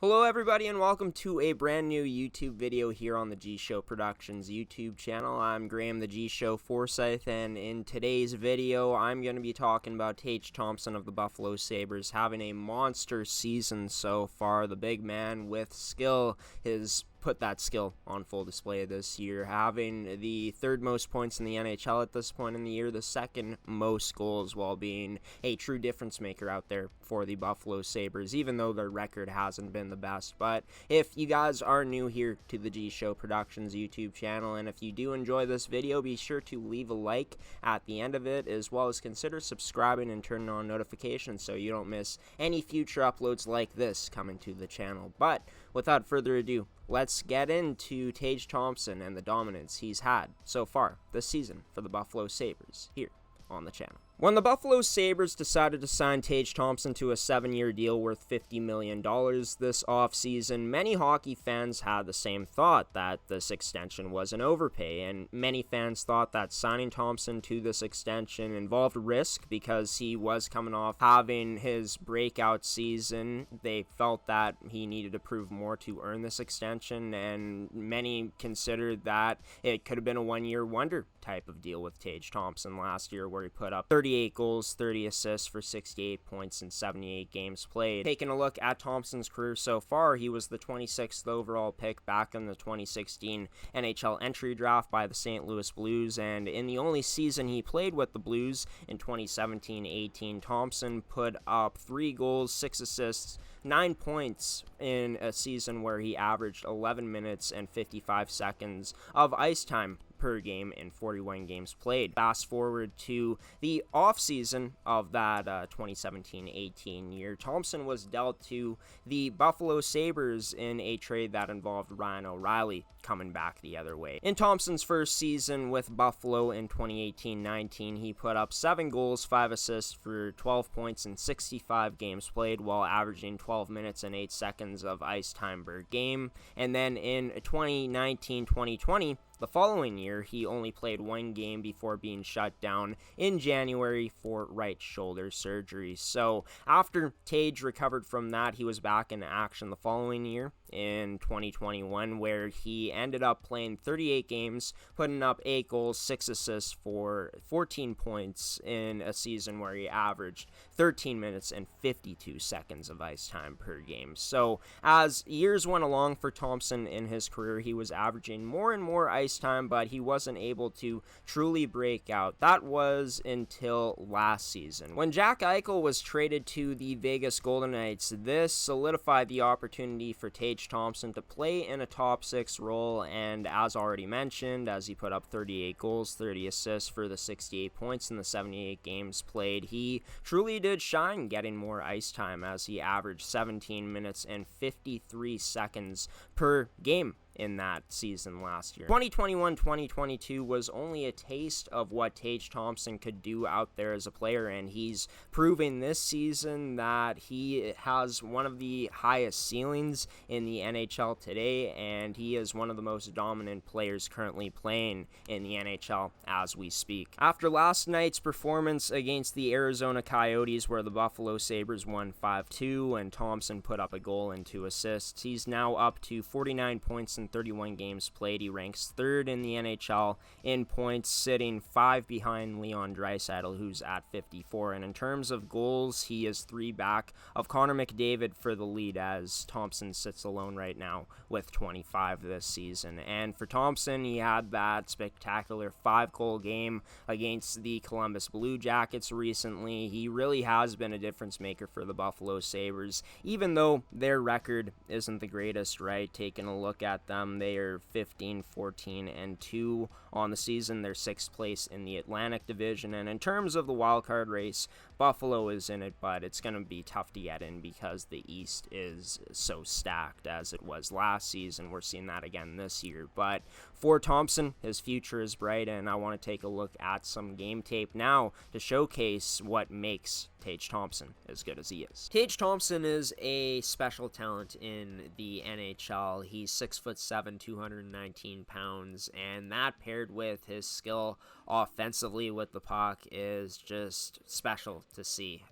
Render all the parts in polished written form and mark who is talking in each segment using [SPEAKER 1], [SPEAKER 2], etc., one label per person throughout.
[SPEAKER 1] Hello everybody and welcome to a brand new YouTube video here on the GShow Productions YouTube channel. I'm Graeme, the GShow Forsyth, and in today's video I'm going to be talking about Tage Thompson of the Buffalo Sabres having a monster season so far. The big man with skill has put that skill on full display this year, having the third most points in the NHL at this point in the year, the second most goals, while being a true difference maker out there for the Buffalo Sabres, even though their record hasn't been the best. But if you guys are new here to the GShow Productions YouTube channel, and if you do enjoy this video, be sure to leave a like at the end of it, as well as consider subscribing and turning on notifications so you don't miss any future uploads like this coming to the channel. But without further ado, let's get into Tage Thompson and the dominance he's had so far this season for the Buffalo Sabres here on the channel. When the Buffalo Sabres decided to sign Tage Thompson to a 7-year deal worth $50 million this offseason, many hockey fans had the same thought, that this extension was an overpay, and many fans thought that signing Thompson to this extension involved risk because he was coming off having his breakout season. They felt that he needed to prove more to earn this extension, and many considered that it could have been a one-year wonder type of deal with Tage Thompson last year, where he put up 38 goals, 30 assists for 68 points in 78 games played. Taking a look at Thompson's career so far, he was the 26th overall pick back in the 2016 NHL entry draft by the St. Louis Blues, and in the only season he played with the Blues in 2017-18, Thompson put up 3 goals, 6 assists, 9 points in a season where he averaged 11 minutes and 55 seconds of ice time per game in 41 games played. Fast forward to the offseason of that 2017-18 year, Thompson was dealt to the Buffalo Sabres in a trade that involved Ryan O'Reilly coming back the other way. In Thompson's first season with Buffalo in 2018-19, he put up 7 goals, 5 assists for 12 points in 65 games played, while averaging 12 minutes and 8 seconds of ice time per game. And then in 2019-2020, the following year, he only played 1 game before being shut down in January for right shoulder surgery. So after Tage recovered from that, he was back in action the following year in 2021, where he ended up playing 38 games, putting up 8 goals, 6 assists for 14 points in a season where he averaged 13 minutes and 52 seconds of ice time per game. So as years went along for Thompson in his career, he was averaging more and more ice time, but he wasn't able to truly break out. That was until last season, when Jack Eichel was traded to the Vegas Golden Knights. This solidified the opportunity for Tage Thompson to play in a top 6 role, and as already mentioned, as he put up 38 goals, 30 assists for the 68 points in the 78 games played, he truly did shine, getting more ice time as he averaged 17 minutes and 53 seconds per game in that season last year. 2021-2022 was only a taste of what Tage Thompson could do out there as a player, and he's proving this season that he has one of the highest ceilings in the NHL today, and he is one of the most dominant players currently playing in the NHL as we speak. After last night's performance against the Arizona Coyotes, where the Buffalo Sabres won 5-2 and Thompson put up a goal and 2 assists, he's now up to 49 points in 31 games played. He ranks 3rd in the NHL in points, sitting 5 behind Leon Draisaitl, who's at 54. And in terms of goals, he is 3 back of Connor McDavid for the lead, as Thompson sits alone right now with 25 this season. And for Thompson, he had that spectacular 5-goal game against the Columbus Blue Jackets recently. He really has been a difference maker for the Buffalo Sabres, even though their record isn't the greatest, right? Taking a look at them, they are 15, 14, and 2 on the season. They're 6th place in the Atlantic Division, and in terms of the wildcard race, Buffalo is in it, but it's going to be tough to get in because the East is so stacked as it was last season. We're seeing that again this year. But for Thompson, his future is bright, and I want to take a look at some game tape now to showcase what makes Tage Thompson as good as he is. Tage Thompson is a special talent in the NHL. He's 6'7", 219 pounds, and that paired with his skill offensively with the puck is just special to see.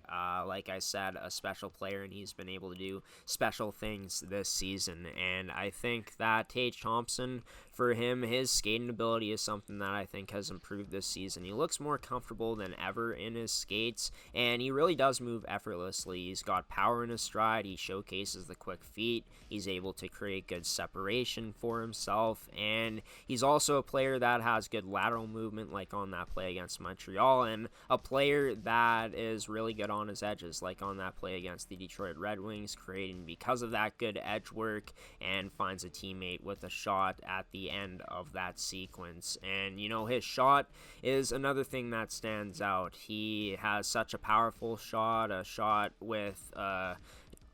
[SPEAKER 1] Like I said, a special player, and he's been able to do special things this season. And I think that Tage Thompson, for him, his skating ability is something that I think has improved this season. He looks more comfortable than ever in his skates, and he really does move effortlessly. He's got power in his stride. He showcases the quick feet. He's able to create good separation for himself, and he's also a player that has good lateral movement, like on that play against Montreal, and a player that is really good on his edges, like on that play against the Detroit Red Wings, creating because of that good edge work, and finds a teammate with a shot at the end of that sequence. And you know, his shot is another thing that stands out. He has such a powerful shot, a shot with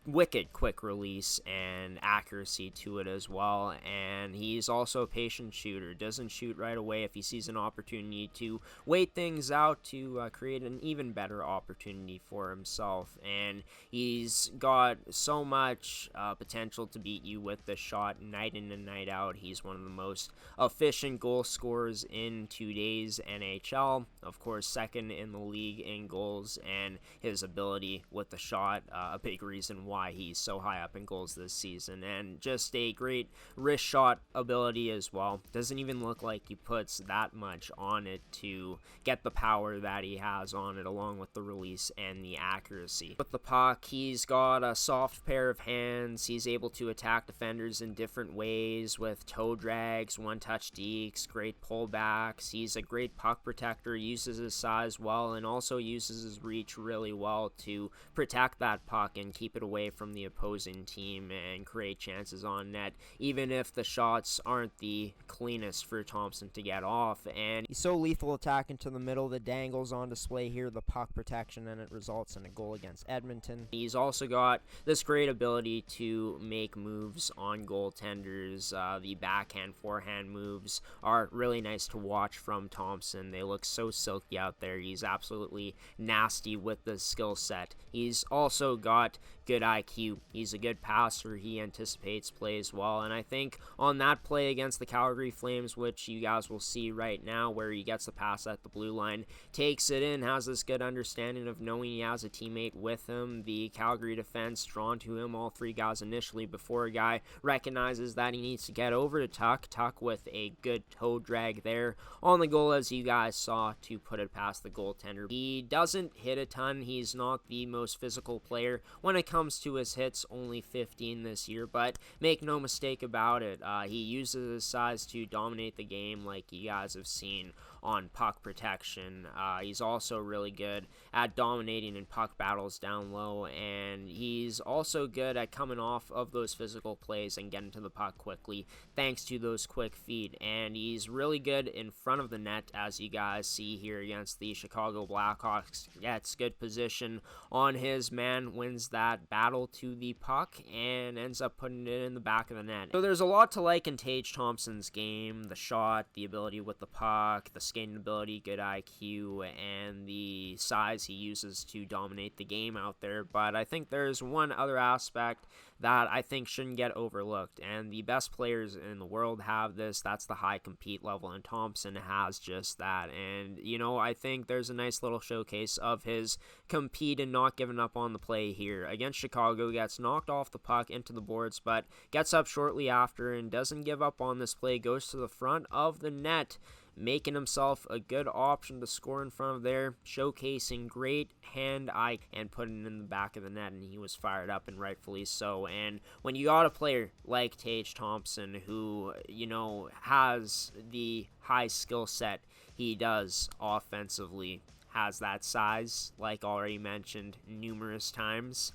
[SPEAKER 1] wicked quick release and accuracy to it as well, and he's also a patient shooter. Doesn't shoot right away. If he sees an opportunity to wait things out to create an even better opportunity for himself, and he's got so much potential to beat you with the shot night in and night out. He's one of the most efficient goal scorers in today's NHL, of course second in the league in goals, and his ability with the shot, a big reason why he's so high up in goals this season, and just a great wrist shot ability as well. Doesn't even look like he puts that much on it to get the power that he has on it, along with the release and the accuracy. With the puck, he's got a soft pair of hands. He's able to attack defenders in different ways with toe drags, one-touch dekes, great pullbacks. He's a great puck protector, uses his size well, and also uses his reach really well to protect that puck and keep it away from the opposing team and create chances on net, even if the shots aren't the cleanest for Thompson to get off. And he's so lethal attacking to the middle. The dangles on display here, the puck protection, and it results in a goal against Edmonton. He's also got this great ability to make moves on goaltenders. The backhand, forehand moves are really nice to watch from Thompson. They look so silky out there. He's absolutely nasty with the skill set. He's also got good IQ. He's a good passer. He anticipates plays well, and I think on that play against the Calgary Flames, which you guys will see right now, where he gets the pass at the blue line, takes it in, has this good understanding of knowing he has a teammate with him. The Calgary defense drawn to him, all three guys initially, before a guy recognizes that he needs to get over to Tuck with a good toe drag there on the goal, as you guys saw, to put it past the goaltender. He doesn't hit a ton. He's not the most physical player when it comes to his hits, only 15 this year, but make no mistake about it, he uses his size to dominate the game, like you guys have seen on puck protection. He's also really good at dominating in puck battles down low, and he's also good at coming off of those physical plays and getting to the puck quickly thanks to those quick feet. And he's really good in front of the net, as you guys see here against the Chicago Blackhawks. Gets good position on his man, wins that battle to the puck, and ends up putting it in the back of the net. So there's a lot to like in Tage Thompson's game: the shot, the ability with the puck, the skating ability, good IQ, and the size he uses to dominate the game out there. But I think there's one other aspect that I think shouldn't get overlooked, and the best players in the world have this. That's the high compete level, and Thompson has just that. And you know, I think there's a nice little showcase of his compete and not giving up on the play here against Chicago. He gets knocked off the puck into the boards, but gets up shortly after and doesn't give up on this play, goes to the front of the net, making himself a good option to score in front of there, showcasing great hand-eye and putting it in the back of the net, and he was fired up, and rightfully so. And when you got a player like Tage Thompson, who, you know, has the high skill set he does offensively, has that size, like already mentioned numerous times,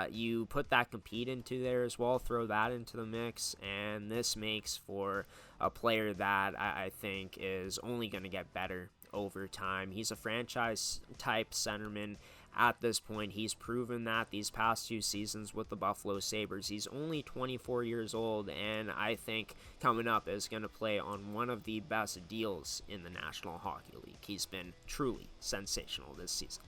[SPEAKER 1] you put that compete into there as well, throw that into the mix, and this makes for a player that I think is only going to get better over time. He's a franchise-type centerman at this point. He's proven that these past 2 seasons with the Buffalo Sabres. He's only 24 years old, and I think coming up is going to play on one of the best deals in the National Hockey League. He's been truly sensational this season.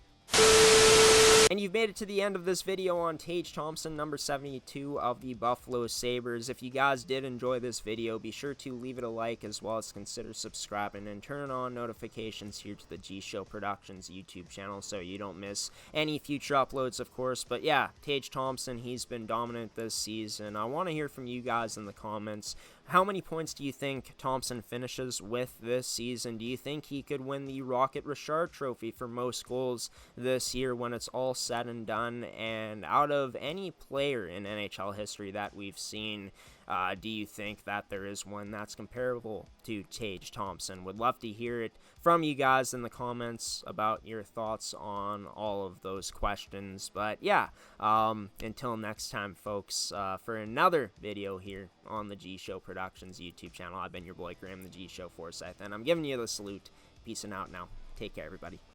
[SPEAKER 1] And you've made it to the end of this video on Tage Thompson, number 72 of the Buffalo Sabres. If you guys did enjoy this video, be sure to leave it a like as well as consider subscribing and turn on notifications here to the GShow Productions YouTube channel so you don't miss any future uploads, of course. But yeah, Tage Thompson, he's been dominant this season. I want to hear from you guys in the comments. How many points do you think Thompson finishes with this season? Do you think he could win the Rocket Richard Trophy for most goals this year when it's all said and done? And out of any player in NHL history that we've seen, do you think that there is one that's comparable to Tage Thompson? Would love to hear it from you guys in the comments about your thoughts on all of those questions. But yeah, until next time, folks, for another video here on the GShow Productions YouTube channel, I've been your boy Graeme, the GShow Forsyth, and I'm giving you the salute. Peace and out now. Take care, everybody.